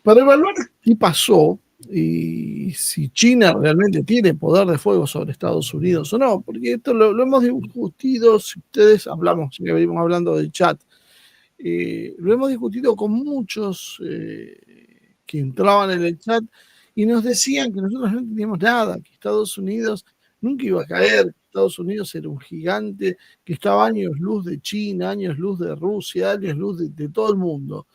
Para evaluar qué pasó y si China realmente tiene poder de fuego sobre Estados Unidos o no, porque esto lo hemos discutido, si ustedes hablamos, si venimos hablando del chat, lo hemos discutido con muchos que entraban en el chat y nos decían que nosotros no teníamos nada, que Estados Unidos nunca iba a caer, que Estados Unidos era un gigante, que estaba años luz de China, años luz de Rusia, años luz de todo el mundo.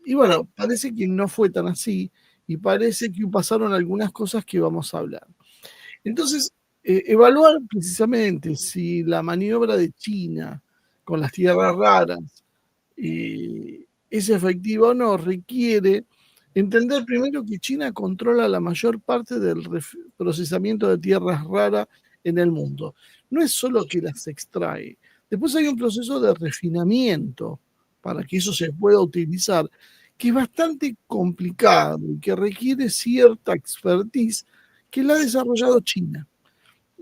Y bueno, parece que no fue tan así y parece que pasaron algunas cosas que vamos a hablar. Entonces, evaluar precisamente si la maniobra de China con las tierras raras es efectiva o no, requiere entender primero que China controla la mayor parte del procesamiento de tierras raras en el mundo. No es solo que las extrae, después hay un proceso de refinamiento para que eso se pueda utilizar, que es bastante complicado y que requiere cierta expertise que la ha desarrollado China.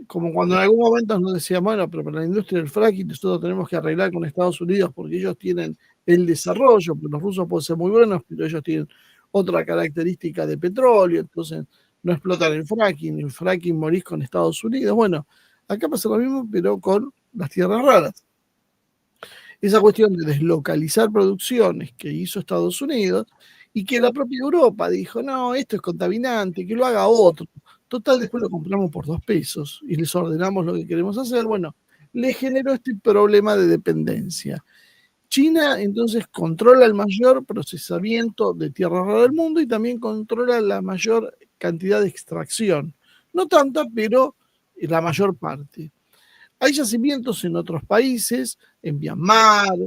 Como cuando en algún momento nos decían, bueno, pero para la industria del fracking nosotros tenemos que arreglar con Estados Unidos porque ellos tienen el desarrollo, pero los rusos pueden ser muy buenos, pero ellos tienen otra característica de petróleo, entonces no explotan el fracking morís con Estados Unidos. Bueno, acá pasa lo mismo, pero con las tierras raras. Esa cuestión de deslocalizar producciones que hizo Estados Unidos y que la propia Europa dijo, no, esto es contaminante, que lo haga otro. Total, después lo compramos por 2 pesos y les ordenamos lo que queremos hacer. Bueno, le generó este problema de dependencia. China entonces controla el mayor procesamiento de tierra rara del mundo y también controla la mayor cantidad de extracción. No tanta, pero la mayor parte. Hay yacimientos en otros países, en Myanmar,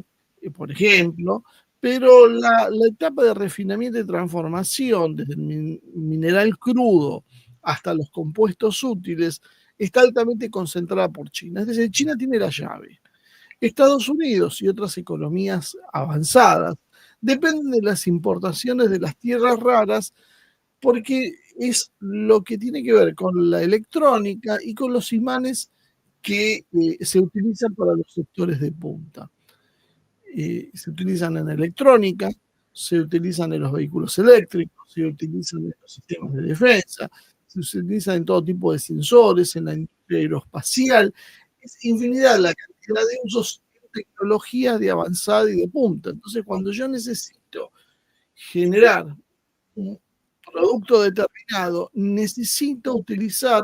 por ejemplo, pero la etapa de refinamiento y transformación, desde el mineral crudo hasta los compuestos útiles, está altamente concentrada por China. Es decir, China tiene la llave. Estados Unidos y otras economías avanzadas dependen de las importaciones de las tierras raras porque es lo que tiene que ver con la electrónica y con los imanes que se utilizan para los sectores de punta. Se utilizan en electrónica, se utilizan en los vehículos eléctricos, se utilizan en los sistemas de defensa, se utilizan en todo tipo de sensores, en la industria aeroespacial. Es infinidad la cantidad de usos de tecnología de avanzada y de punta. Entonces, cuando yo necesito generar un producto determinado, necesito utilizar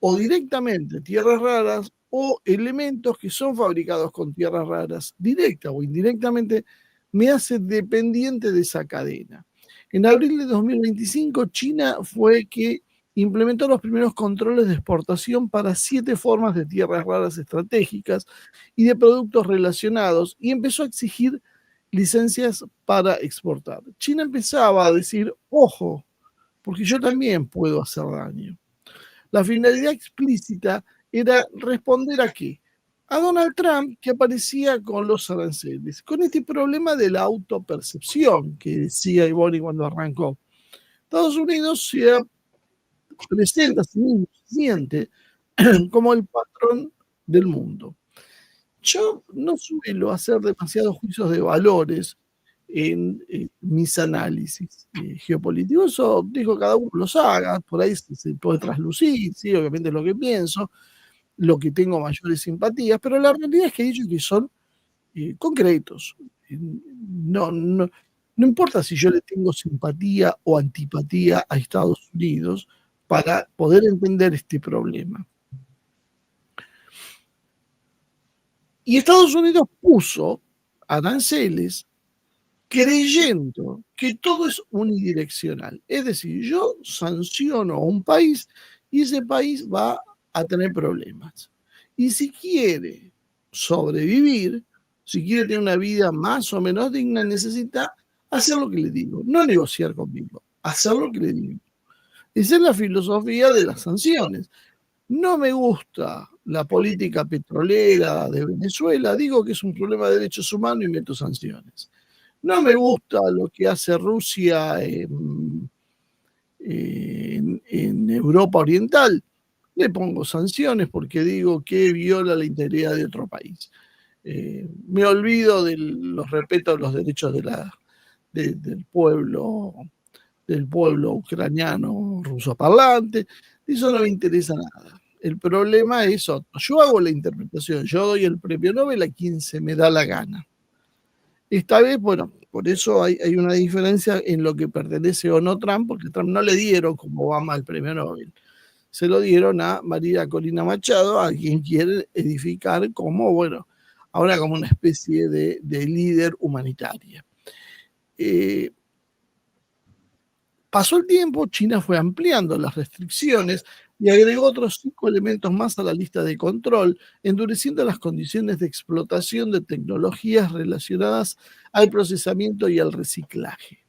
o directamente tierras raras o elementos que son fabricados con tierras raras, directa o indirectamente, me hace dependiente de esa cadena. En abril de 2025, China fue que implementó los primeros controles de exportación para 7 formas de tierras raras estratégicas y de productos relacionados y empezó a exigir licencias para exportar. China empezaba a decir, ojo, porque yo también puedo hacer daño. La finalidad explícita era responder a qué? A Donald Trump, que aparecía con los aranceles, con este problema de la autopercepción que decía Ivoni cuando arrancó. Estados Unidos se presenta a sí mismo, se siente como el patrón del mundo. Yo no suelo hacer demasiados juicios de valores en mis análisis geopolíticos. Eso dijo cada uno los haga, por ahí se puede traslucir, ¿sí? Obviamente es lo que pienso, lo que tengo mayores simpatías, pero la realidad es que he dicho que son concretos. No importa si yo le tengo simpatía o antipatía a Estados Unidos para poder entender este problema. Y Estados Unidos puso aranceles creyendo que todo es unidireccional. Es decir, yo sanciono a un país y ese país va a tener problemas. Y si quiere sobrevivir, si quiere tener una vida más o menos digna, necesita hacer lo que le digo, no negociar conmigo, hacer lo que le digo. Esa es la filosofía de las sanciones. No me gusta la política petrolera de Venezuela, digo que es un problema de derechos humanos y meto sanciones. No me gusta lo que hace Rusia en Europa Oriental, le pongo sanciones porque digo que viola la integridad de otro país. Me olvido de los respetos a los derechos del pueblo ucraniano rusoparlante, eso no me interesa nada. El problema es otro. Yo hago la interpretación, yo doy el premio Nobel a quien se me da la gana. Esta vez, bueno, por eso hay una diferencia en lo que pertenece o no Trump, porque Trump no le dieron como Obama el premio Nobel. Se lo dieron a María Corina Machado, a quien quiere edificar como, bueno, ahora como una especie de líder humanitaria. Pasó el tiempo, China fue ampliando las restricciones y agregó otros 5 elementos más a la lista de control, endureciendo las condiciones de explotación de tecnologías relacionadas al procesamiento y al reciclaje.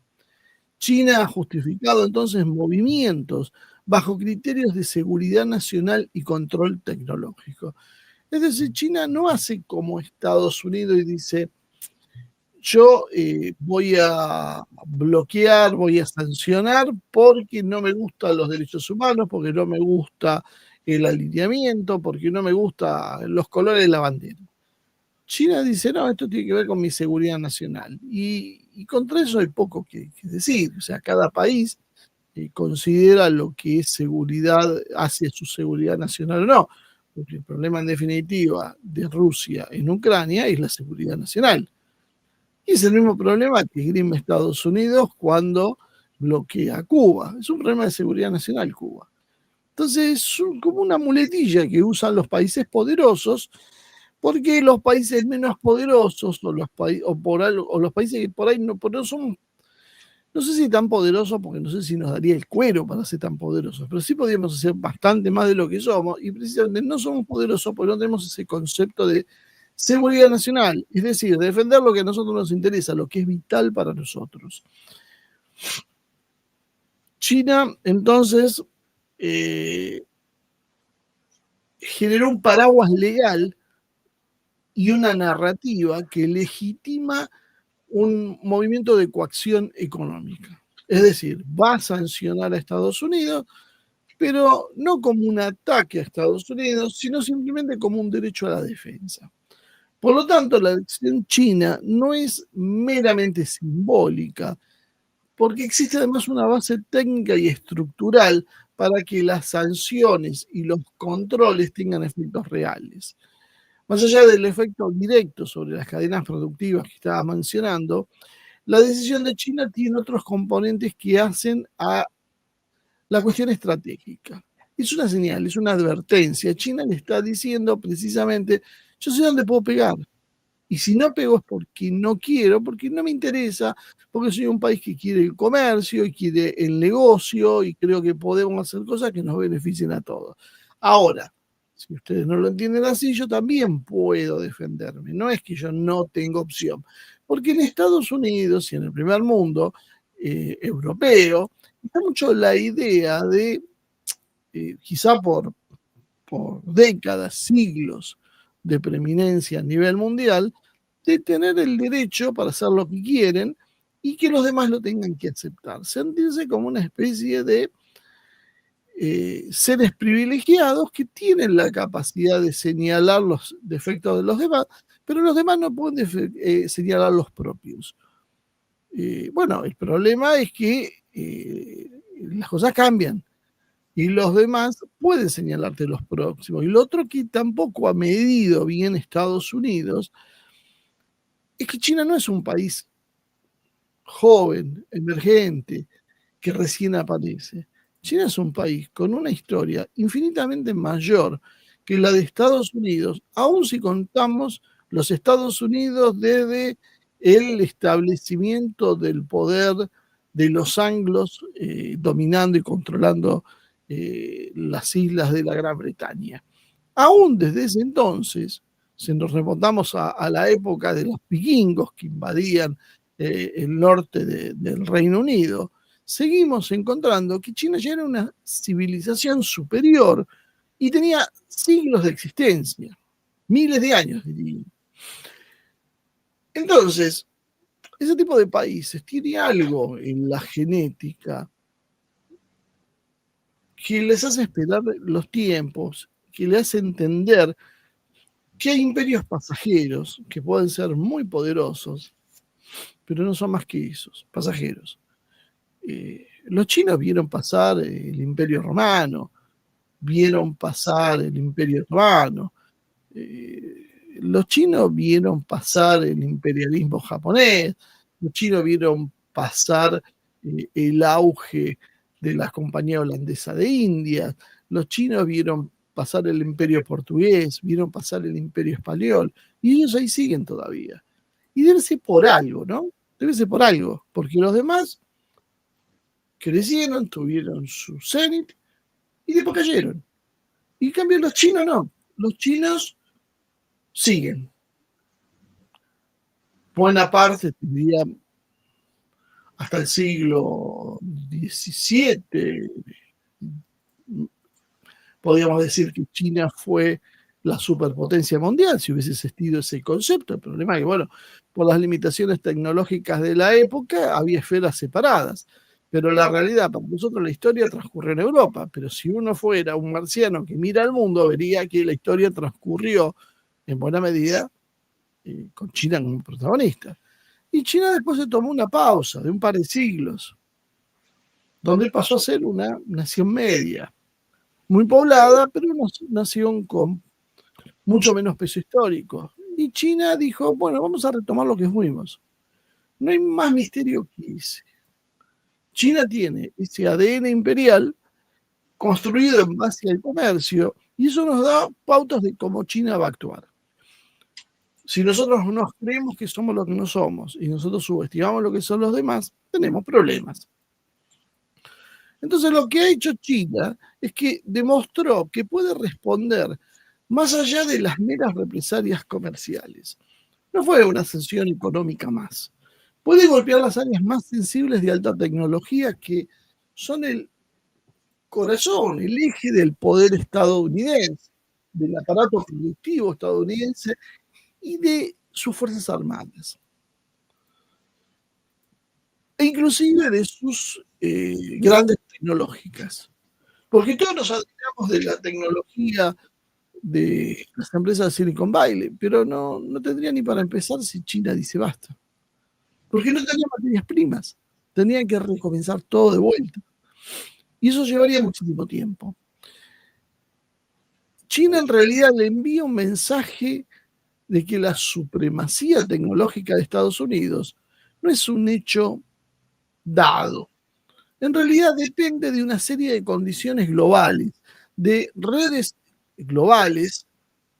China ha justificado entonces movimientos bajo criterios de seguridad nacional y control tecnológico. Es decir, China no hace como Estados Unidos y dice, yo voy a bloquear, voy a sancionar porque no me gustan los derechos humanos, porque no me gusta el alineamiento, porque no me gustan los colores de la bandera. China dice, no, esto tiene que ver con mi seguridad nacional. Y contra eso hay poco que decir. O sea, cada país considera lo que es seguridad hacia su seguridad nacional o no. Porque el problema en definitiva de Rusia en Ucrania es la seguridad nacional. Y es el mismo problema que esgrime Estados Unidos cuando bloquea a Cuba. Es un problema de seguridad nacional Cuba. Entonces es como una muletilla que usan los países poderosos, porque los países menos poderosos o los países que por ahí no son, no sé si tan poderosos, porque no sé si nos daría el cuero para ser tan poderosos, pero sí podríamos hacer bastante más de lo que somos, y precisamente no somos poderosos porque no tenemos ese concepto de seguridad nacional, es decir, defender lo que a nosotros nos interesa, lo que es vital para nosotros. China, entonces, generó un paraguas legal y una narrativa que legitima un movimiento de coacción económica. Es decir, va a sancionar a Estados Unidos, pero no como un ataque a Estados Unidos, sino simplemente como un derecho a la defensa. Por lo tanto, la decisión china no es meramente simbólica, porque existe además una base técnica y estructural para que las sanciones y los controles tengan efectos reales. Más allá del efecto directo sobre las cadenas productivas que estaba mencionando, la decisión de China tiene otros componentes que hacen a la cuestión estratégica. Es una señal, es una advertencia. China le está diciendo precisamente, yo sé dónde puedo pegar. Y si no pego es porque no quiero, porque no me interesa, porque soy un país que quiere el comercio y quiere el negocio y creo que podemos hacer cosas que nos beneficien a todos. Ahora, si ustedes no lo entienden así, yo también puedo defenderme. No es que yo no tenga opción. Porque en Estados Unidos y en el primer mundo europeo, está mucho la idea de, quizá por décadas, siglos de preeminencia a nivel mundial, de tener el derecho para hacer lo que quieren y que los demás lo tengan que aceptar. Sentirse como una especie de seres privilegiados que tienen la capacidad de señalar los defectos de los demás, pero los demás no pueden señalar los propios. Bueno, el problema es que las cosas cambian y los demás pueden señalarte los próximos. Y lo otro que tampoco ha medido bien Estados Unidos es que China no es un país joven, emergente, que recién aparece. China es un país con una historia infinitamente mayor que la de Estados Unidos, aun si contamos los Estados Unidos desde el establecimiento del poder de los anglos dominando y controlando las islas de la Gran Bretaña. Aún desde ese entonces, si nos remontamos a la época de los vikingos que invadían el norte del Reino Unido, seguimos encontrando que China ya era una civilización superior y tenía siglos de existencia, miles de años, diría. Entonces, ese tipo de países tiene algo en la genética que les hace esperar los tiempos, que le hace entender que hay imperios pasajeros que pueden ser muy poderosos, pero no son más que esos, pasajeros. Los chinos vieron pasar el Imperio Romano, vieron pasar el Imperio Otomano, los chinos vieron pasar el imperialismo japonés, los chinos vieron pasar el auge de la compañía holandesa de Indias, los chinos vieron pasar el imperio portugués, vieron pasar el imperio español, y ellos ahí siguen todavía. Y debe ser por algo, ¿no? Debe ser por algo, porque los demás crecieron, tuvieron su cenit y después cayeron. Y en cambio los chinos no, los chinos siguen. Buena parte, diría, hasta el siglo XVII, podríamos decir que China fue la superpotencia mundial, si hubiese existido ese concepto. El problema es que, bueno, por las limitaciones tecnológicas de la época, había esferas separadas. Pero la realidad, para nosotros la historia transcurrió en Europa, pero si uno fuera un marciano que mira al mundo, vería que la historia transcurrió en buena medida con China como protagonista. Y China después se tomó una pausa de un par de siglos, donde pasó a ser una nación media, muy poblada, pero una nación con mucho menos peso histórico. Y China dijo, bueno, vamos a retomar lo que fuimos. No hay más misterio que ese. China tiene ese ADN imperial construido en base al comercio y eso nos da pautas de cómo China va a actuar. Si nosotros nos creemos que somos lo que no somos y nosotros subestimamos lo que son los demás, tenemos problemas. Entonces lo que ha hecho China es que demostró que puede responder más allá de las meras represalias comerciales. No fue una sanción económica más. Puede golpear las áreas más sensibles de alta tecnología que son el corazón, el eje del poder estadounidense, del aparato productivo estadounidense y de sus Fuerzas Armadas. E inclusive de sus grandes tecnológicas. Porque todos nos admiramos de la tecnología de las empresas de Silicon Valley, pero no tendría ni para empezar si China dice basta. Porque no tenía materias primas, tenían que recomenzar todo de vuelta. Y eso llevaría muchísimo tiempo. China en realidad le envía un mensaje de que la supremacía tecnológica de Estados Unidos no es un hecho dado. En realidad depende de una serie de condiciones globales, de redes globales,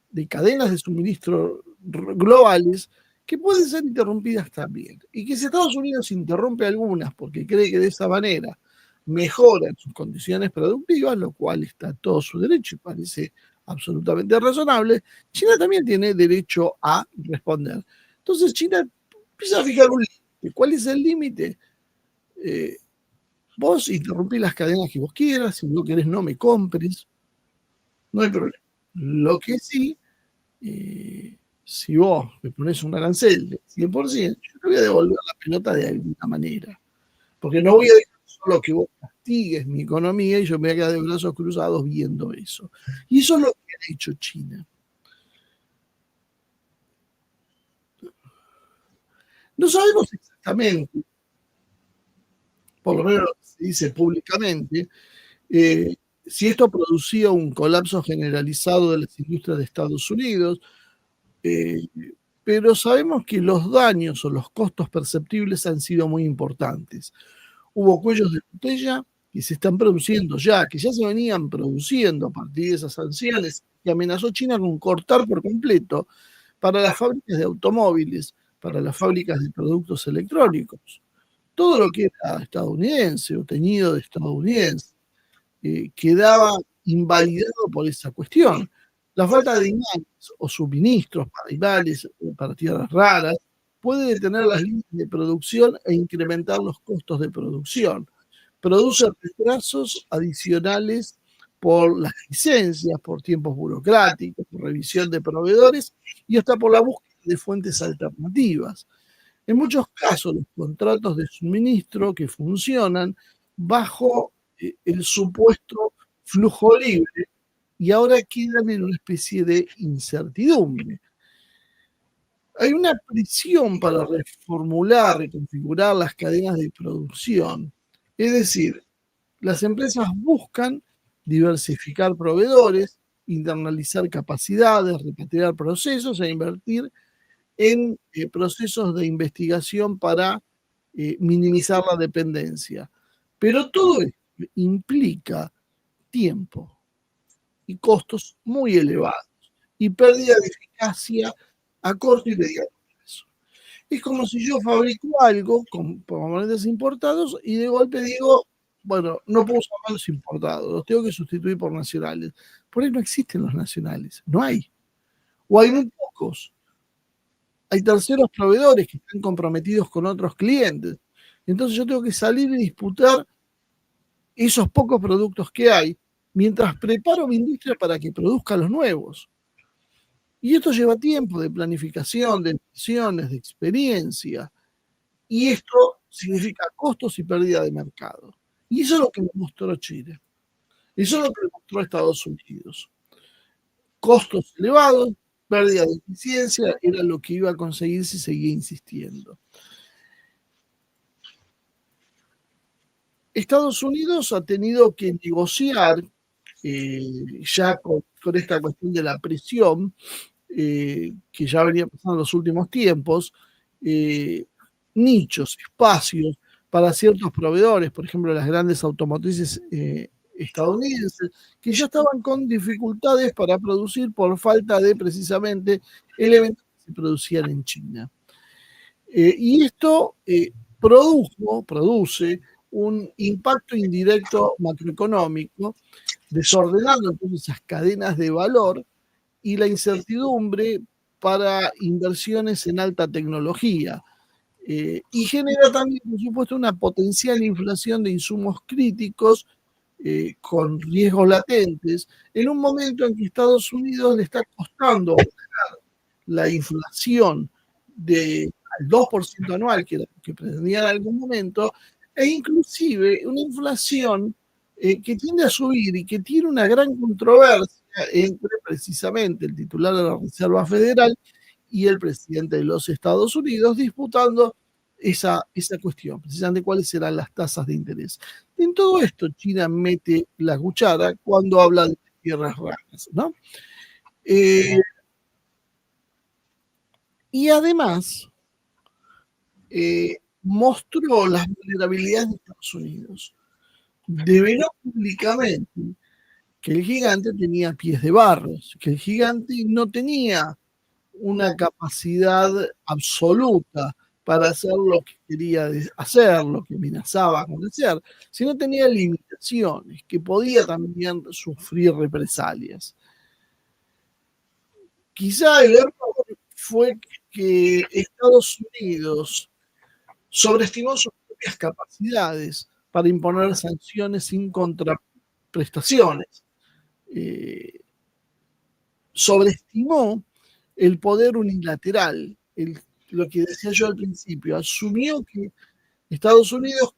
de cadenas de suministro globales que pueden ser interrumpidas también. Y que si Estados Unidos interrumpe algunas porque cree que de esa manera mejoran sus condiciones productivas, lo cual está todo su derecho y parece absolutamente razonable, China también tiene derecho a responder. Entonces China empieza a fijar un límite. ¿Cuál es el límite? Vos interrumpís las cadenas que vos quieras, si no querés no me compres, no hay problema. Lo que sí, si vos me pones un arancel de 100%, yo te voy a devolver la pelota de alguna manera. Porque no voy a dejar solo que vos castigues mi economía y yo me voy a quedar de brazos cruzados viendo eso. Y eso es lo que ha hecho China. No sabemos exactamente, por lo menos se dice públicamente, si esto producía un colapso generalizado de las industrias de Estados Unidos, pero sabemos que los daños o los costos perceptibles han sido muy importantes. Hubo cuellos de botella que se están produciendo ya, que ya se venían produciendo a partir de esas sanciones, que amenazó China con cortar por completo para las fábricas de automóviles, para las fábricas de productos electrónicos. Todo lo que era estadounidense o teñido de estadounidense quedaba invalidado por esa cuestión. La falta de imanes o suministros para imanes para tierras raras puede detener las líneas de producción e incrementar los costos de producción. Produce retrasos adicionales por las licencias, por tiempos burocráticos, por revisión de proveedores y hasta por la búsqueda de fuentes alternativas. En muchos casos, los contratos de suministro que funcionan bajo el supuesto flujo libre y ahora quedan en una especie de incertidumbre. hay una presión para reformular, reconfigurar las cadenas de producción. Es decir, las empresas buscan diversificar proveedores, internalizar capacidades, repatriar procesos e invertir en procesos de investigación para minimizar la dependencia. Pero todo esto implica tiempo y costos muy elevados y pérdida de eficacia a corto y mediano plazo. Es como si yo fabrico algo con componentes importados y de golpe digo, bueno, no puedo usar más los importados, los tengo que sustituir por nacionales. Por ahí no existen los nacionales, no hay. O hay muy pocos. Hay terceros proveedores que están comprometidos con otros clientes. Entonces yo tengo que salir y disputar esos pocos productos que hay mientras preparo mi industria para que produzca los nuevos. Y esto lleva tiempo de planificación, de inversiones, de experiencia. Y esto significa costos y pérdida de mercado. Y eso es lo que mostró Chile. Eso es lo que mostró Estados Unidos. Costos elevados, pérdida de eficiencia, era lo que iba a conseguir si seguía insistiendo. Estados Unidos ha tenido que negociar ya con esta cuestión de la presión, que ya venía pasando en los últimos tiempos, nichos, espacios para ciertos proveedores, por ejemplo, las grandes automotrices estadounidenses, que ya estaban con dificultades para producir por falta de precisamente elementos que se producían en China. Y esto produce un impacto indirecto macroeconómico, desordenando entonces esas cadenas de valor y la incertidumbre para inversiones en alta tecnología. Y genera también, por supuesto, una potencial inflación de insumos críticos con riesgos latentes, en un momento en que Estados Unidos le está costando la inflación al 2% anual, que era lo que pretendía en algún momento, e inclusive una inflación que tiende a subir y que tiene una gran controversia entre precisamente el titular de la Reserva Federal y el presidente de los Estados Unidos, disputando esa cuestión, precisamente cuáles serán las tasas de interés. En todo esto, China mete la cuchara cuando habla de tierras raras, ¿no? Y además, mostró las vulnerabilidades de Estados Unidos. Develó públicamente que el gigante tenía pies de barro, que el gigante no tenía una capacidad absoluta para hacer lo que quería hacer, lo que amenazaba con hacer, sino tenía limitaciones, que podía también sufrir represalias. Quizá el error fue que Estados Unidos sobreestimó sus propias capacidades para imponer sanciones sin contraprestaciones. Sobreestimó el poder unilateral, lo que decía yo al principio, asumió que Estados Unidos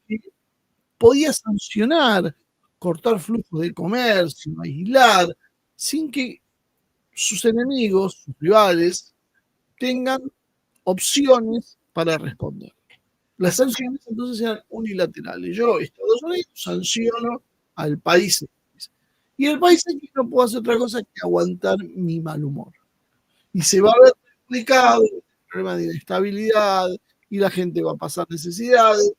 podía sancionar, cortar flujos de comercio, aislar, sin que sus enemigos, sus rivales, tengan opciones para responder. Las sanciones entonces eran unilaterales. Yo, Estados Unidos, sanciono al país X. Y el país X no puede hacer otra cosa que aguantar mi mal humor. Y se va a ver complicado, el problema de inestabilidad, y la gente va a pasar necesidades,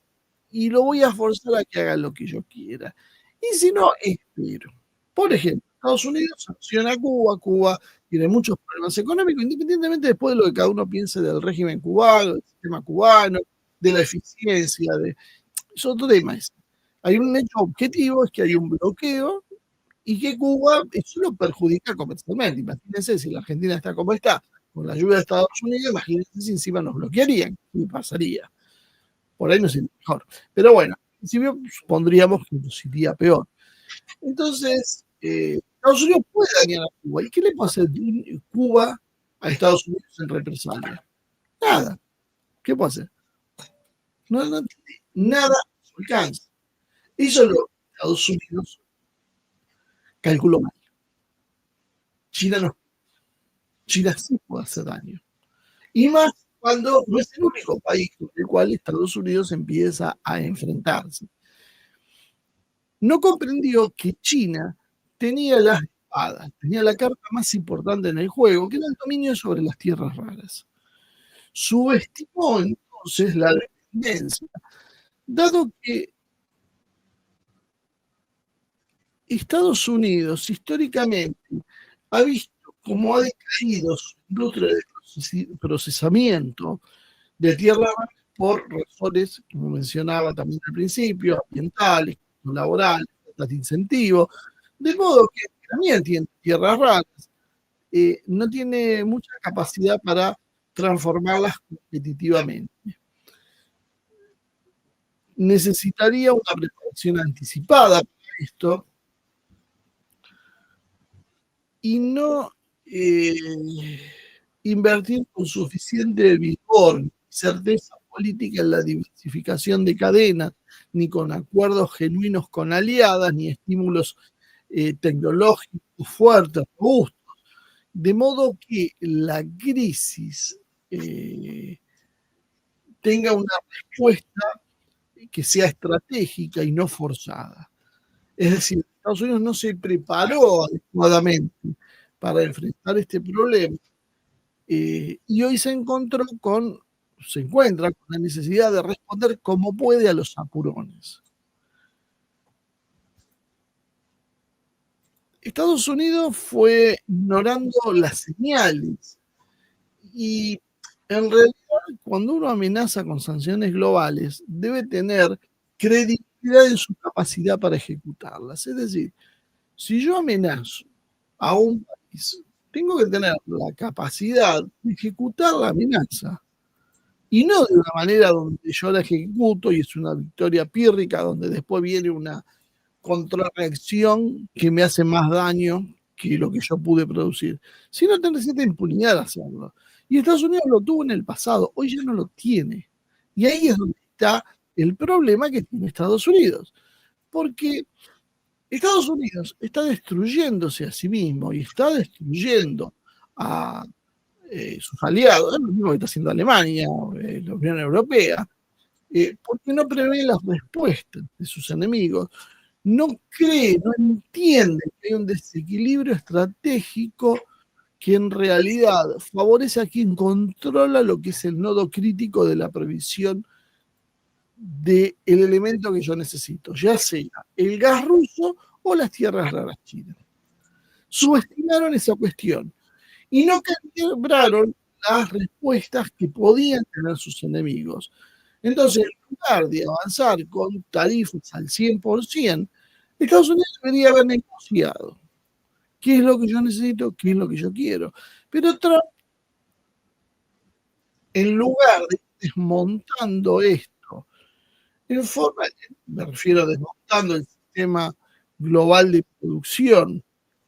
y lo voy a forzar a que haga lo que yo quiera. Y si no, espero. Por ejemplo, Estados Unidos sanciona a Cuba, Cuba tiene muchos problemas económicos, independientemente después de lo que cada uno piense del régimen cubano, del sistema cubano, de la eficiencia, es otro tema. Hay un hecho objetivo, es que hay un bloqueo y que Cuba eso lo perjudica comercialmente. Imagínense si la Argentina está como está, con la ayuda de Estados Unidos, imagínense si encima nos bloquearían, ¿qué pasaría? Por ahí no sería mejor. Pero bueno, en principio supondríamos que nos iría peor. Entonces, Estados Unidos puede dañar a Cuba. ¿Y qué le puede hacer Cuba a Estados Unidos en represalia? Nada. ¿Qué puede hacer? No tiene nada a su alcance. Eso lo Estados Unidos calculó mal. China no. China sí puede hacer daño. Y más cuando no es el único país con el cual Estados Unidos empieza a enfrentarse. No comprendió que China tenía las espadas, tenía la carta más importante en el juego, que era el dominio sobre las tierras raras. Subestimó entonces la dependencia, dado que Estados Unidos históricamente ha visto cómo ha decaído su industria de procesamiento de tierra por razones, como mencionaba también al principio, ambientales, laborales, de incentivos, de modo que también tiene tierras raras, no tiene mucha capacidad para transformarlas competitivamente. Necesitaría una preparación anticipada para esto y no invertir con suficiente vigor y certeza política en la diversificación de cadenas, ni con acuerdos genuinos con aliadas, ni estímulos tecnológicos fuertes, robustos, de modo que la crisis tenga una respuesta que sea estratégica y no forzada. Es decir, Estados Unidos no se preparó adecuadamente para enfrentar este problema y hoy se encuentra con la necesidad de responder como puede a los apurones. Estados Unidos fue ignorando las señales y en realidad cuando uno amenaza con sanciones globales debe tener credibilidad en su capacidad para ejecutarlas. Es decir, si yo amenazo a un país, tengo que tener la capacidad de ejecutar la amenaza y no de una manera donde yo la ejecuto y es una victoria pírrica donde después viene una contrarreacción que me hace más daño que lo que yo pude producir, sino tener cierta impunidad de hacerlo. Y Estados Unidos lo tuvo en el pasado, hoy ya no lo tiene. Y ahí es donde está el problema que tiene Estados Unidos. Porque Estados Unidos está destruyéndose a sí mismo y está destruyendo a sus aliados, es lo mismo que está haciendo Alemania, la Unión Europea, porque no prevé las respuestas de sus enemigos, no cree, no entiende que hay un desequilibrio estratégico que en realidad favorece a quien controla lo que es el nodo crítico de la previsión del elemento que yo necesito, ya sea el gas ruso o las tierras raras chinas. Subestimaron esa cuestión y no calibraron las respuestas que podían tener sus enemigos. Entonces, en lugar de avanzar con tarifas al 100%, Estados Unidos debería haber negociado qué es lo que yo necesito, qué es lo que yo quiero. Pero Trump, en lugar de desmontando esto, en forma, me refiero a desmontando el sistema global de producción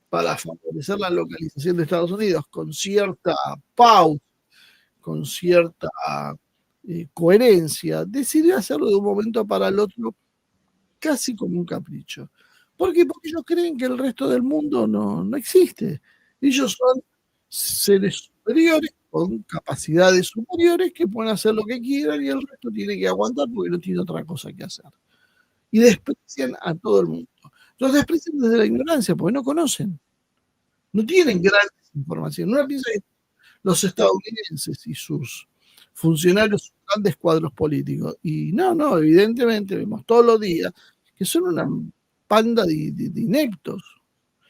para favorecer la localización de Estados Unidos con cierta pausa, con cierta coherencia, decidió hacerlo de un momento para el otro casi como un capricho. ¿Por qué? Porque ellos creen que el resto del mundo no existe. Ellos son seres superiores con capacidades superiores que pueden hacer lo que quieran y el resto tiene que aguantar porque no tiene otra cosa que hacer. Y desprecian a todo el mundo. Los desprecian desde la ignorancia porque no conocen. No tienen grandes informaciones. Uno piensa que los estadounidenses y sus funcionarios son grandes cuadros políticos. Y no, evidentemente vemos todos los días que son una panda de ineptos,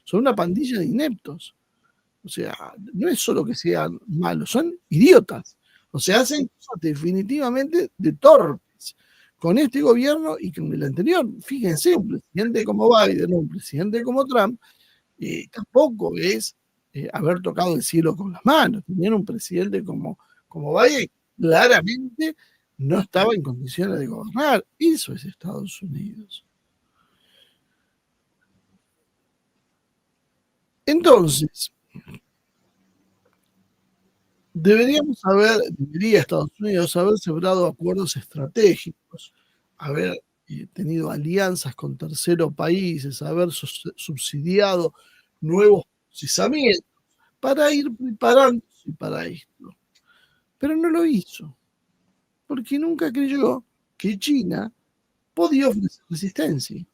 son una pandilla de ineptos. O sea, no es solo que sean malos, son idiotas. O sea, hacen cosas definitivamente de torpes con este gobierno y con el anterior. Fíjense, un presidente como Biden, un presidente como Trump, tampoco es haber tocado el cielo con las manos. Tenían un presidente como Biden, claramente no estaba en condiciones de gobernar. Eso es Estados Unidos. Entonces, debería Estados Unidos haber celebrado acuerdos estratégicos, haber tenido alianzas con terceros países, haber subsidiado nuevos procesamientos para ir preparándose para esto. pero no lo hizo, porque nunca creyó que China podía ofrecer resistencia.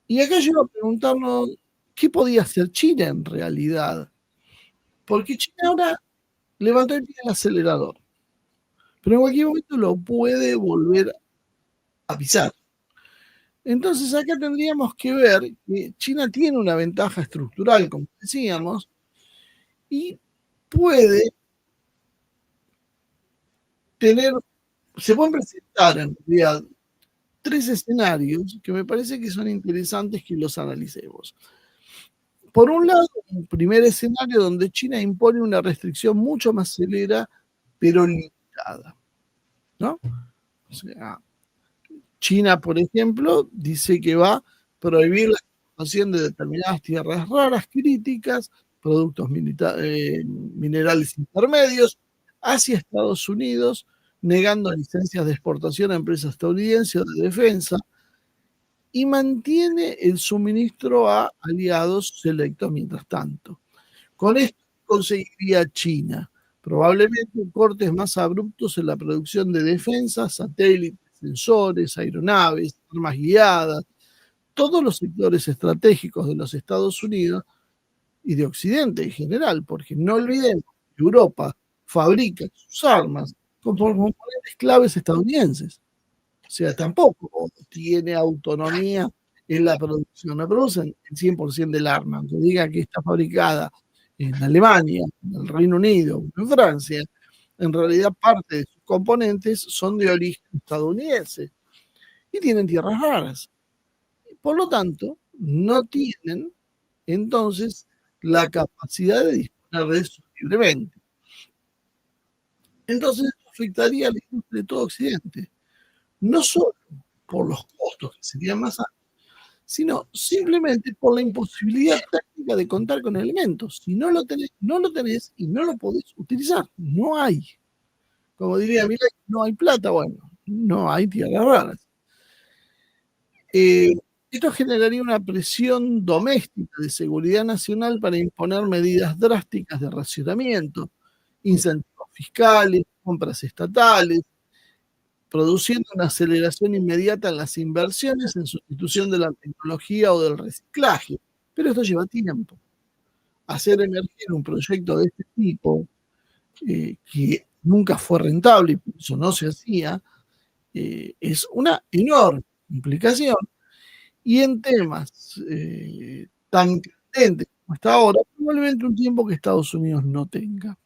Y acá llego a preguntarnos qué podía hacer China en realidad, porque China ahora levantó el pie del acelerador, pero en cualquier momento lo puede volver a pisar. Entonces acá tendríamos que ver que China tiene una ventaja estructural, como decíamos, y puede tener, se pueden presentar en realidad tres escenarios que me parece que son interesantes que los analicemos. Por un lado, un primer escenario donde China impone una restricción mucho más severa, pero limitada, ¿no? O sea, China, por ejemplo, dice que va a prohibir la exportación de determinadas tierras raras críticas, productos minerales intermedios, hacia Estados Unidos, negando licencias de exportación a empresas estadounidenses o de defensa, y mantiene el suministro a aliados selectos mientras tanto. Con esto conseguiría China probablemente cortes más abruptos en la producción de defensa, satélites, sensores, aeronaves, armas guiadas, todos los sectores estratégicos de los Estados Unidos y de Occidente en general, porque no olvidemos que Europa fabrica sus armas con componentes claves estadounidenses. O sea, tampoco tiene autonomía en la producción. No producen el 100% del arma. Aunque diga que está fabricada en Alemania, en el Reino Unido, en Francia, en realidad parte de sus componentes son de origen estadounidense y tienen tierras raras. Por lo tanto, no tienen entonces la capacidad de disponer de eso libremente. Entonces, esto afectaría a la industria de todo Occidente. No solo por los costos, que serían más altos, sino simplemente por la imposibilidad técnica de contar con elementos. Si no lo tenés, no lo tenés y no lo podés utilizar. No hay. Como diría Milei, no hay plata, bueno, no hay tierras raras. Esto generaría una presión doméstica de seguridad nacional para imponer medidas drásticas de racionamiento, incentivos fiscales, compras estatales, produciendo una aceleración inmediata en las inversiones en sustitución de la tecnología o del reciclaje. Pero esto lleva tiempo. Hacer emerger un proyecto de este tipo, que nunca fue rentable y por eso no se hacía, es una enorme implicación. Y en temas tan candentes como hasta ahora, probablemente un tiempo que Estados Unidos no tenga.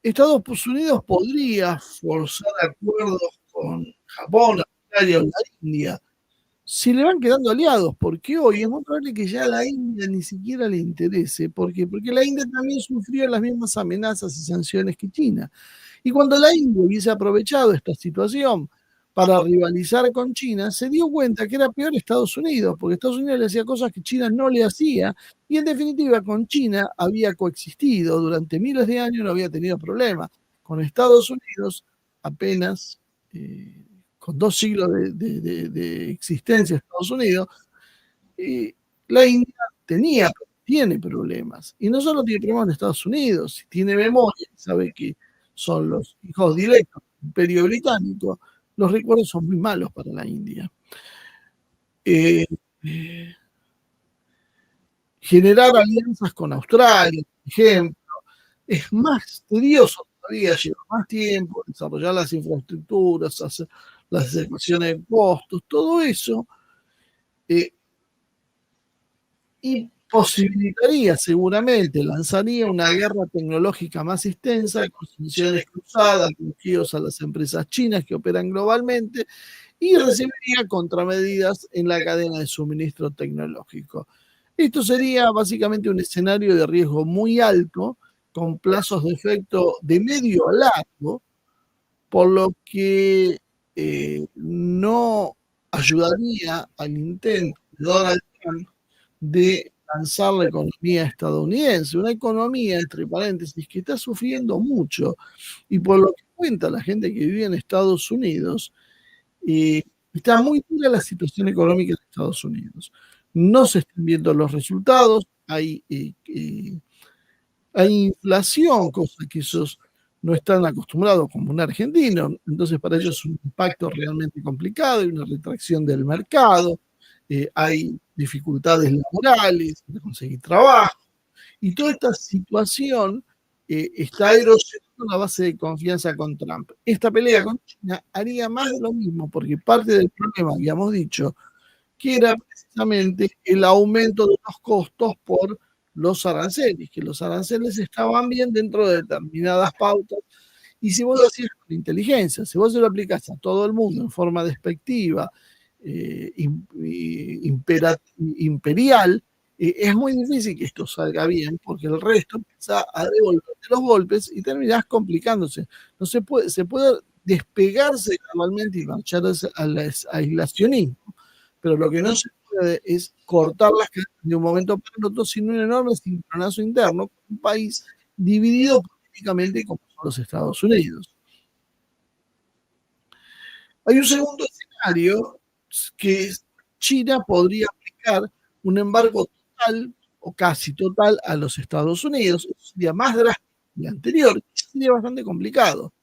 Estados Unidos podría forzar acuerdos con Japón, Australia o la India, si le van quedando aliados, porque hoy es muy probable que ya a la India ni siquiera le interese. ¿Por qué? Porque la India también sufrió las mismas amenazas y sanciones que China. Y cuando la India hubiese aprovechado esta situación para rivalizar con China, se dio cuenta que era peor Estados Unidos, porque Estados Unidos le hacía cosas que China no le hacía, y en definitiva con China había coexistido durante miles de años, no había tenido problemas. Con Estados Unidos apenas, con 2 siglos de existencia de Estados Unidos, la India tiene problemas. Y no solo tiene problemas en Estados Unidos, si tiene memoria, sabe que son los hijos directos del Imperio Británico, los recuerdos son muy malos para la India. Eh, eh, Generar alianzas con Australia, por ejemplo, es más tedioso todavía, lleva más tiempo, desarrollar las infraestructuras, hacer las ecuaciones de costos, todo eso, eh, y posibilitaría seguramente, lanzaría una guerra tecnológica más extensa, con sanciones cruzadas, bloqueos a las empresas chinas que operan globalmente, y recibiría contramedidas en la cadena de suministro tecnológico. Esto sería básicamente un escenario de riesgo muy alto, con plazos de efecto de medio a largo, por lo que no ayudaría al intento de Donald Trump de lanzar la economía estadounidense, una economía, entre paréntesis, que está sufriendo mucho. Y por lo que cuenta la gente que vive en Estados Unidos, está muy dura la situación económica de Estados Unidos. No se están viendo los resultados, hay Hay inflación, cosa que ellos no están acostumbrados como un argentino, entonces para ellos es un impacto realmente complicado, hay una retracción del mercado, hay dificultades laborales de conseguir trabajo, y toda esta situación está erosionando la base de confianza con Trump. Esta pelea con China haría más de lo mismo, porque parte del problema, habíamos dicho, que era precisamente el aumento de los costos por los aranceles, que los aranceles estaban bien dentro de determinadas pautas. Y si vos lo hacías con inteligencia, si vos se lo aplicás a todo el mundo en forma despectiva, imperial, es muy difícil que esto salga bien, porque el resto empieza a devolverte los golpes y terminás complicándose. No se puede despegarse gradualmente y marchar al aislacionismo, pero lo que no se puede es cortar las cadenas de un momento para el otro sin un enorme sincronazo interno, con un país dividido políticamente como son los Estados Unidos. Hay un segundo escenario que es China podría aplicar un embargo total o casi total a los Estados Unidos. Eso sería más drástico que el anterior, sería bastante complicado.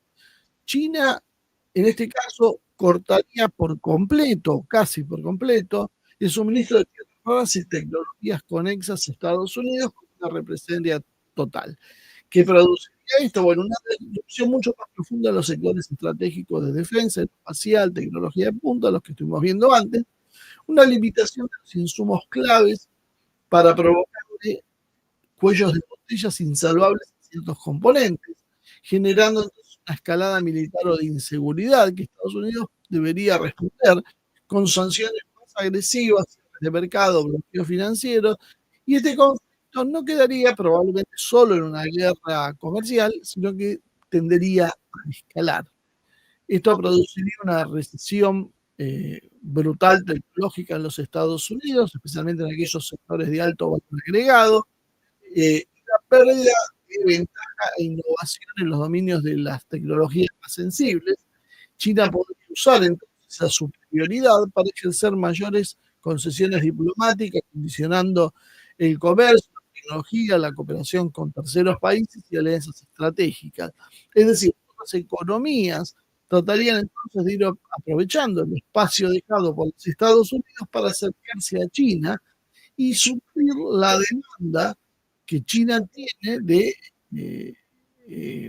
China, en este caso, cortaría por completo, casi por completo, el suministro de tierras raras y tecnologías conexas a Estados Unidos con una represalia total. ¿Qué produciría esto? Bueno, una reducción mucho más profunda de los sectores estratégicos de defensa, espacial, tecnología de punta, los que estuvimos viendo antes, una limitación de los insumos claves para provocar cuellos de botellas insalvables en ciertos componentes, generando entonces una escalada militar o de inseguridad que Estados Unidos debería responder con sanciones más agresivas de mercado, bloqueos financieros, y este conflicto no quedaría probablemente solo en una guerra comercial, sino que tendería a escalar. Esto produciría una recesión brutal tecnológica en los Estados Unidos, especialmente en aquellos sectores de alto valor agregado, la pérdida de ventaja e innovación en los dominios de las tecnologías más sensibles. China podría usar entonces esa superioridad para ejercer mayores concesiones diplomáticas, condicionando el comercio, la tecnología, la cooperación con terceros países y alianzas estratégicas. Es decir, las economías tratarían entonces de ir aprovechando el espacio dejado por los Estados Unidos para acercarse a China y suplir la demanda que China tiene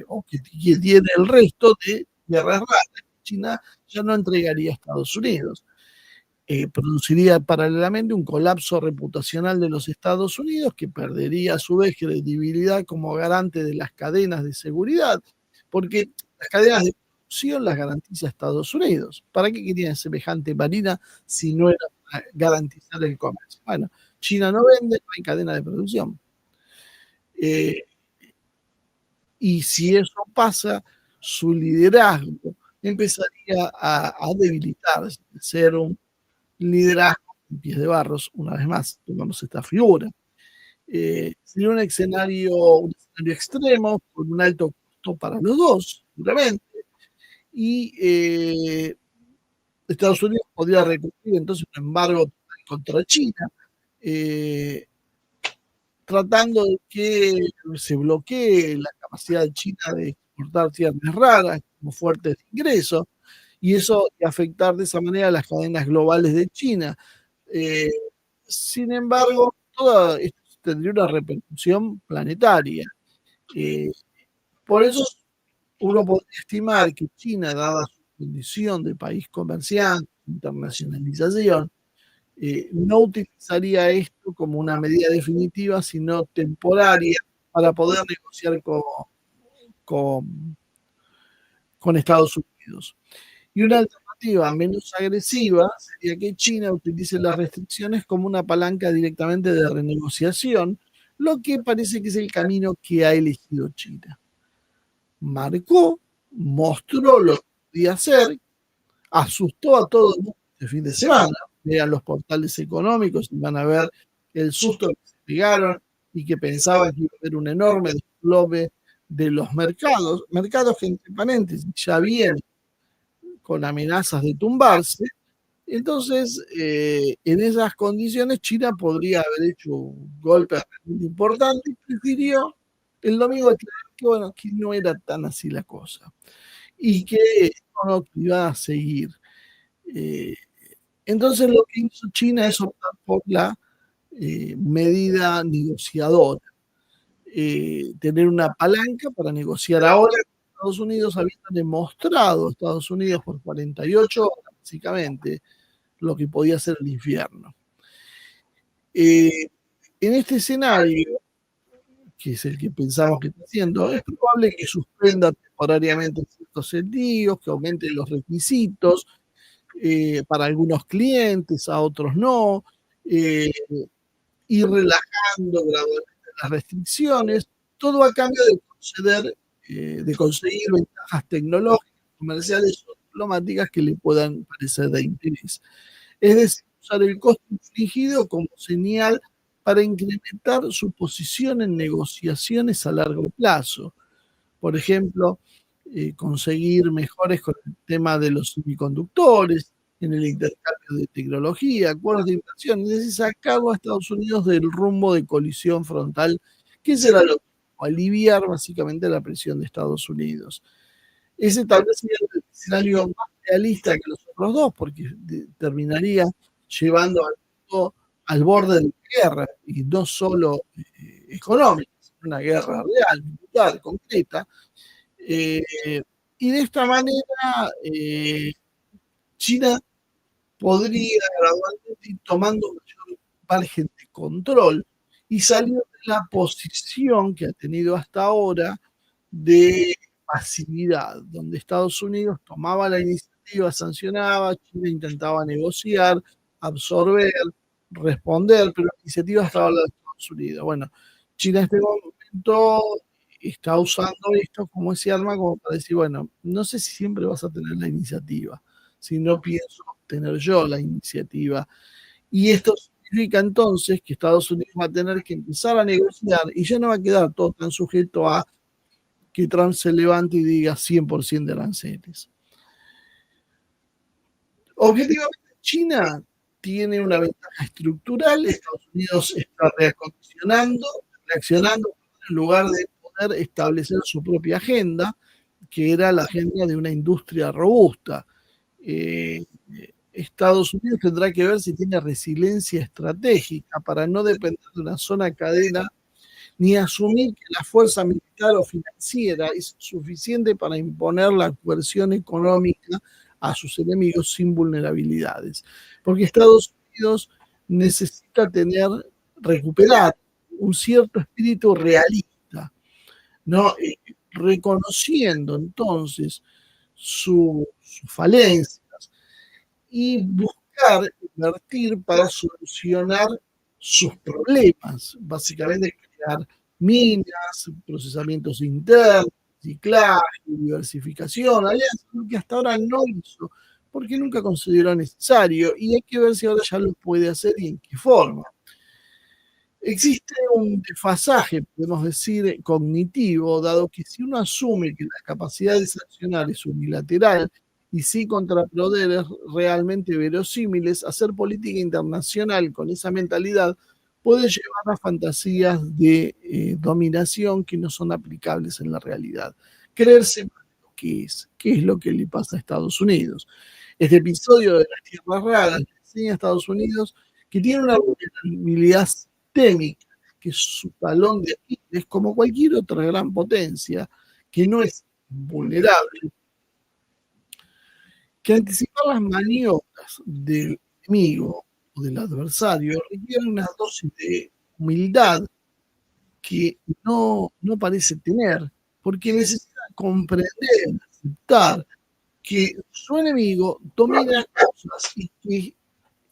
o que tiene el resto de tierras raras. China ya no entregaría a Estados Unidos. Produciría paralelamente un colapso reputacional de los Estados Unidos que perdería a su vez credibilidad como garante de las cadenas de seguridad, porque las cadenas de producción las garantiza Estados Unidos. ¿Para qué querían semejante marina si no era para garantizar el comercio? Bueno, China no vende, no hay cadena de producción. Y si eso pasa, su liderazgo empezaría a debilitarse, ser un liderazgo en pies de barros, una vez más, tomamos esta figura. Sería un escenario extremo, con un alto costo para los dos, seguramente, y Estados Unidos podría recurrir entonces un embargo contra China, eh, tratando de que se bloquee la capacidad de China de exportar tierras raras como fuertes de ingresos, y eso afectar de esa manera las cadenas globales de China. Eh, Sin embargo, todo esto tendría una repercusión planetaria. Eh, por eso uno podría estimar que China, dada su condición de país comerciante, internacionalización, no utilizaría esto como una medida definitiva, sino temporaria, para poder negociar con, con Estados Unidos. Y una alternativa menos agresiva sería que China utilice las restricciones como una palanca directamente de renegociación, lo que parece que es el camino que ha elegido China. Marcó, mostró lo que podía hacer, asustó a todo el mundo este fin de semana. Vean los portales económicos y van a ver el susto que se pegaron y que pensaban que iba a haber un enorme desplome de los mercados que entre paréntesis ya vienen con amenazas de tumbarse. Entonces, en esas condiciones, China podría haber hecho un golpe realmente importante y prefirió El domingo aclaró que, bueno, que no era tan así la cosa y que no iba a seguir. Eh, entonces lo que hizo China es optar por la medida negociadora, tener una palanca para negociar ahora con Estados Unidos, habiendo demostrado a Estados Unidos por 48 horas, básicamente, lo que podía ser el infierno. En este escenario, que es el que pensamos que está haciendo, es probable que suspenda temporariamente ciertos envíos, que aumente los requisitos para algunos clientes, a otros no, ir relajando gradualmente las restricciones, todo a cambio de conceder, de conseguir ventajas tecnológicas, comerciales o diplomáticas que le puedan parecer de interés. Es decir, usar el costo infligido como señal para incrementar su posición en negociaciones a largo plazo. Por ejemplo, conseguir mejores con el tema de los semiconductores, en el intercambio de tecnología, acuerdos de inversión, es decir, sacarlo a Estados Unidos del rumbo de colisión frontal, que será lo mismo, aliviar básicamente la presión de Estados Unidos. Ese tal vez sería el escenario más realista que los otros dos, porque terminaría llevando al mundo al borde de la guerra, y no solo económica, sino una guerra real, militar, concreta. Eh, y de esta manera, China podría gradualmente ir tomando mayor margen de control y salir de la posición que ha tenido hasta ahora de pasividad, donde Estados Unidos tomaba la iniciativa, sancionaba, China intentaba negociar, absorber, responder, pero la iniciativa estaba la de Estados Unidos. Bueno, China en este momento está usando esto como ese arma como para decir, bueno, no sé si siempre vas a tener la iniciativa, si no pienso tener yo la iniciativa. Y esto significa entonces que Estados Unidos va a tener que empezar a negociar y ya no va a quedar todo tan sujeto a que Trump se levante y diga 100% de aranceles. Objetivamente, China tiene una ventaja estructural, Estados Unidos está reaccionando en lugar de poder establecer su propia agenda, que era la agenda de una industria robusta. Eh, Estados Unidos tendrá que ver si tiene resiliencia estratégica para no depender de una sola cadena ni asumir que la fuerza militar o financiera es suficiente para imponer la coerción económica a sus enemigos sin vulnerabilidades. Porque Estados Unidos necesita recuperar un cierto espíritu realista, ¿no? Reconociendo entonces sus falencias y buscar invertir para solucionar sus problemas, básicamente crear minas, procesamientos internos, reciclaje, diversificación, alianzas que hasta ahora no hizo, porque nunca consideró necesario, y hay que ver si ahora ya lo puede hacer y en qué forma. Existe un desfasaje, podemos decir, cognitivo, dado que si uno asume que la capacidad de sancionar es unilateral y sí contra poderes realmente verosímiles, hacer política internacional con esa mentalidad puede llevar a fantasías de dominación que no son aplicables en la realidad. Creerse más de lo que es, qué es lo que le pasa a Estados Unidos. Este episodio de las tierras raras le enseña a Estados Unidos que tiene una vulnerabilidad sistémica, que es su talón de Aquiles, como cualquier otra gran potencia, que no es vulnerable, que anticipar las maniobras del enemigo o del adversario requiere una dosis de humildad que no parece tener, porque necesita comprender, aceptar que su enemigo domina cosas y que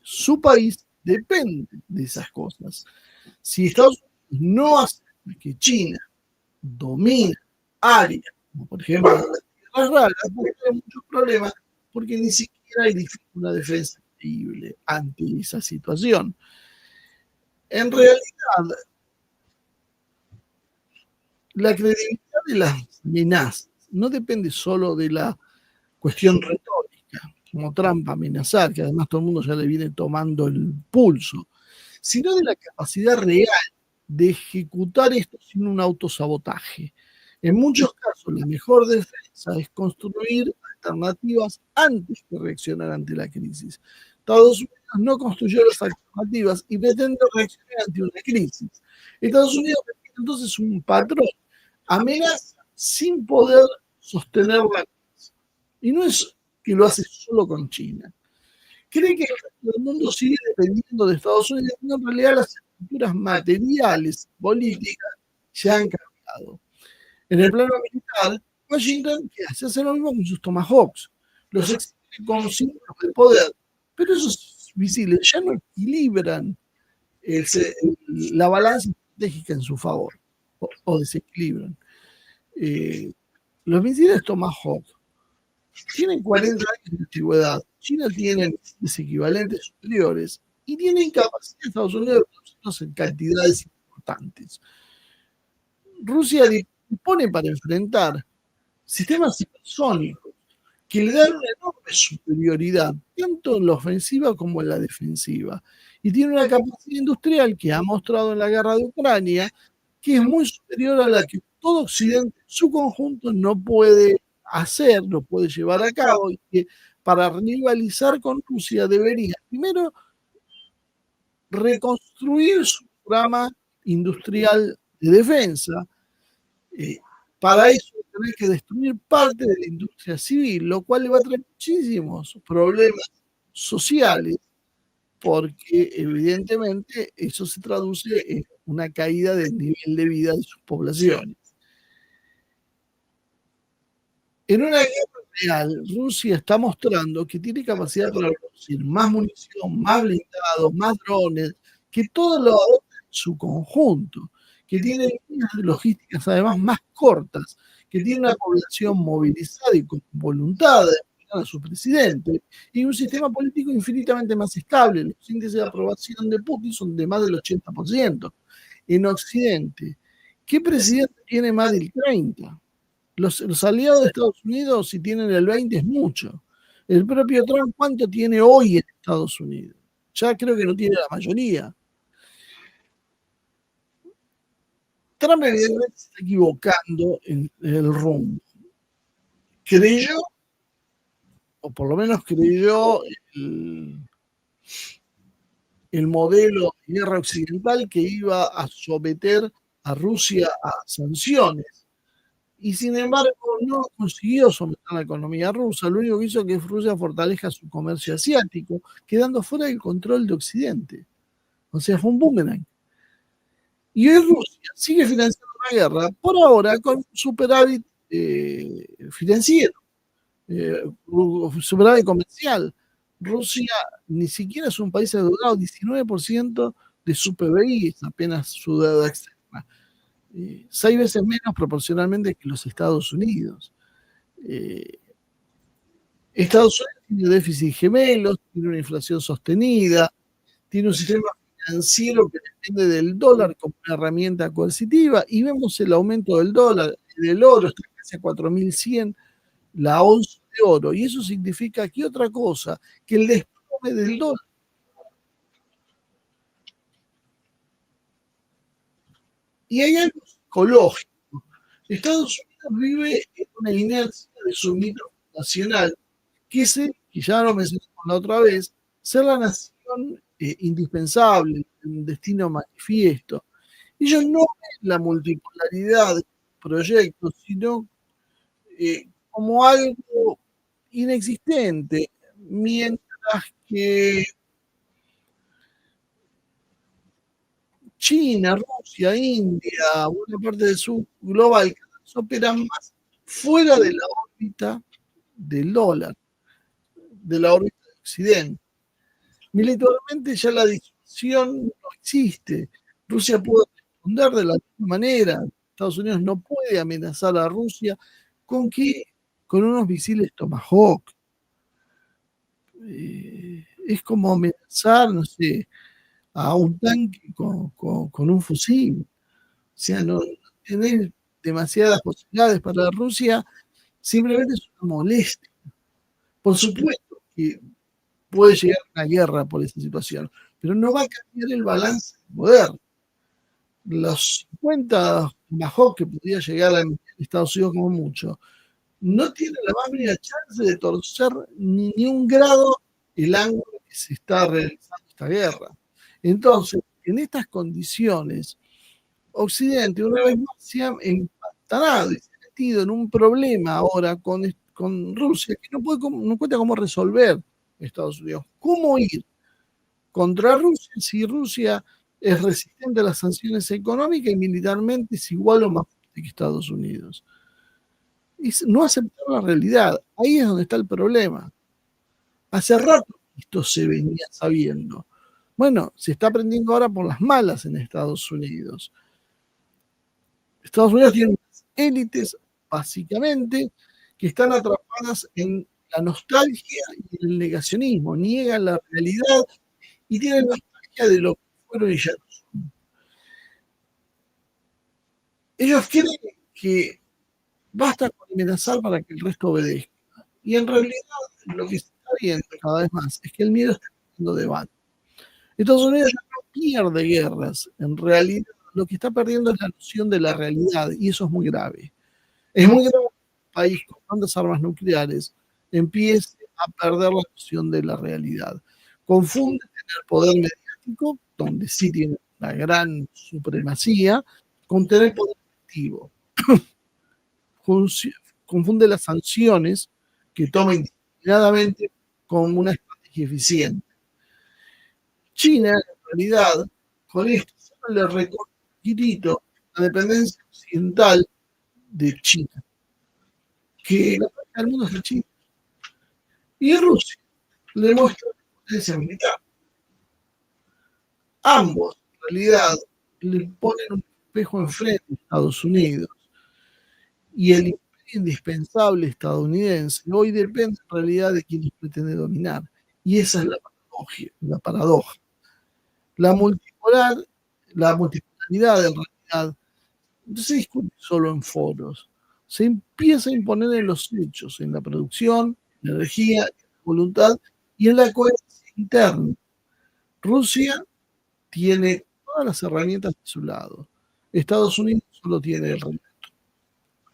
su país depende de esas cosas. Si Estados Unidos no acepta que China domina áreas, como por ejemplo las tierras raras, puede tener muchos problemas porque ni siquiera hay una defensa creíble ante esa situación. En realidad, la credibilidad de las amenazas no depende solo de la cuestión retórica, como Trump amenazar, que además todo el mundo ya le viene tomando el pulso, sino de la capacidad real de ejecutar esto sin un autosabotaje. En muchos casos, la mejor defensa es construir alternativas antes de reaccionar ante la crisis. Estados Unidos no construyó las alternativas y pretende reaccionar ante una crisis. Estados Unidos tiene entonces un patrón, amenaza sin poder sostener la crisis. Y no es que lo hace solo con China. Cree que el mundo sigue dependiendo de Estados Unidos, pero en realidad las estructuras materiales, políticas, ya han cambiado. En el plano militar, Washington hace lo mismo con sus Tomahawks, los exhibe con símbolos de poder, pero esos misiles ya no equilibran la balanza estratégica en su favor, o desequilibran. Los misiles Tomahawk tienen 40 años de antigüedad, China tiene misiles equivalentes superiores y tienen capacidad de Estados Unidos de producirlos en cantidades importantes. Rusia dispone para enfrentar sistemas hipersónicos que le dan una enorme superioridad, tanto en la ofensiva como en la defensiva. Y tiene una capacidad industrial que ha mostrado en la guerra de Ucrania que es muy superior a la que todo Occidente en su conjunto no puede hacer, no puede llevar a cabo, y que para rivalizar con Rusia debería primero reconstruir su programa industrial de defensa. Para eso tener que destruir parte de la industria civil, lo cual le va a traer muchísimos problemas sociales, porque evidentemente eso se traduce en una caída del nivel de vida de sus poblaciones. En una guerra real, Rusia está mostrando que tiene capacidad para producir más munición, más blindados, más drones, que todo lo adopta en su conjunto, que tiene líneas logísticas además más cortas, que tiene una población movilizada y con voluntad de apoyar a su presidente, y un sistema político infinitamente más estable. Los índices de aprobación de Putin son de más del 80%. En Occidente, ¿qué presidente tiene más del 30%? Los aliados de Estados Unidos, si tienen el 20, es mucho. El propio Trump, ¿cuánto tiene hoy en Estados Unidos? Ya creo que no tiene la mayoría. Trump evidentemente se está equivocando en el rumbo. Creyó, o por lo menos creyó, el modelo de guerra occidental que iba a someter a Rusia a sanciones. Y sin embargo no consiguió someter a la economía rusa, lo único que hizo que Rusia fortalezca su comercio asiático, quedando fuera del control de Occidente. O sea, fue un boomerang. Y hoy Rusia sigue financiando la guerra, por ahora con superávit financiero, superávit comercial. Rusia ni siquiera es un país endeudado, 19% de su PBI es apenas su deuda externa. 6 veces menos proporcionalmente que los Estados Unidos. Estados Unidos tiene déficit gemelos, tiene una inflación sostenida, tiene un sistema financiero que depende del dólar como una herramienta coercitiva, y vemos el aumento del dólar, del oro, está casi a 4.100 la onza de oro, y eso significa que otra cosa, que el desplome del dólar. Y hay algo psicológico. Estados Unidos vive en una inercia de su mito nacional, que ya lo mencionamos la otra vez, ser la nación indispensable, un destino manifiesto. Ellos no ven la multipolaridad de proyectos, sino como algo inexistente, mientras que China, Rusia, India, buena parte del sur global, operan más fuera de la órbita del dólar, de la órbita de Occidente. Militarmente ya la disuasión no existe. Rusia puede responder de la misma manera. Estados Unidos no puede amenazar a Rusia con qué, con unos misiles Tomahawk. Es como amenazar, no sé, a un tanque con un fusil. O sea, no tenés demasiadas posibilidades para Rusia, simplemente es una molestia. Por supuesto que puede llegar a una guerra por esa situación, pero no va a cambiar el balance de poder. los 50 bajó que podía llegar a Estados Unidos como mucho, no tiene la más mínima chance de torcer ni un grado el ángulo que se está realizando esta guerra. Entonces, en estas condiciones, Occidente una vez más se ha empantanado y se ha metido en un problema ahora con Rusia que no encuentra cómo resolver Estados Unidos. ¿Cómo ir contra Rusia si Rusia es resistente a las sanciones económicas y militarmente es igual o más fuerte que Estados Unidos? Es no aceptar la realidad. Ahí es donde está el problema. Hace rato esto se venía sabiendo. Bueno, se está aprendiendo ahora por las malas en Estados Unidos. Estados Unidos tiene unas élites, básicamente, que están atrapadas en la nostalgia y el negacionismo. Niegan la realidad y tienen nostalgia de lo que fueron y ya no son. Ellos creen que basta con amenazar para que el resto obedezca. Y en realidad lo que se está viendo cada vez más es que el miedo está cambiando de bando. Estados Unidos ya no pierde guerras. En realidad lo que está perdiendo es la noción de la realidad y eso es muy grave. Es muy grave que un país con tantas armas nucleares empiece a perder la noción de la realidad. Confunde tener poder mediático, donde sí tiene una gran supremacía, con tener poder activo. Confunde las sanciones que toma indiscriminadamente con una estrategia eficiente. China, en realidad, con esto solo le recorta un poquitito la dependencia occidental de China, que la parte del mundo es de China. Y Rusia le muestra potencia militar. Ambos, en realidad, le ponen un espejo enfrente a Estados Unidos. Y el imperio indispensable estadounidense hoy depende en realidad de quienes pretende dominar. Y esa es la paradoja. La multipolaridad en realidad no se discute solo en foros, se empieza a imponer en los hechos, en la producción, en la energía, en la voluntad y en la coherencia interna. Rusia tiene todas las herramientas de su lado. Estados Unidos solo tiene el reloj.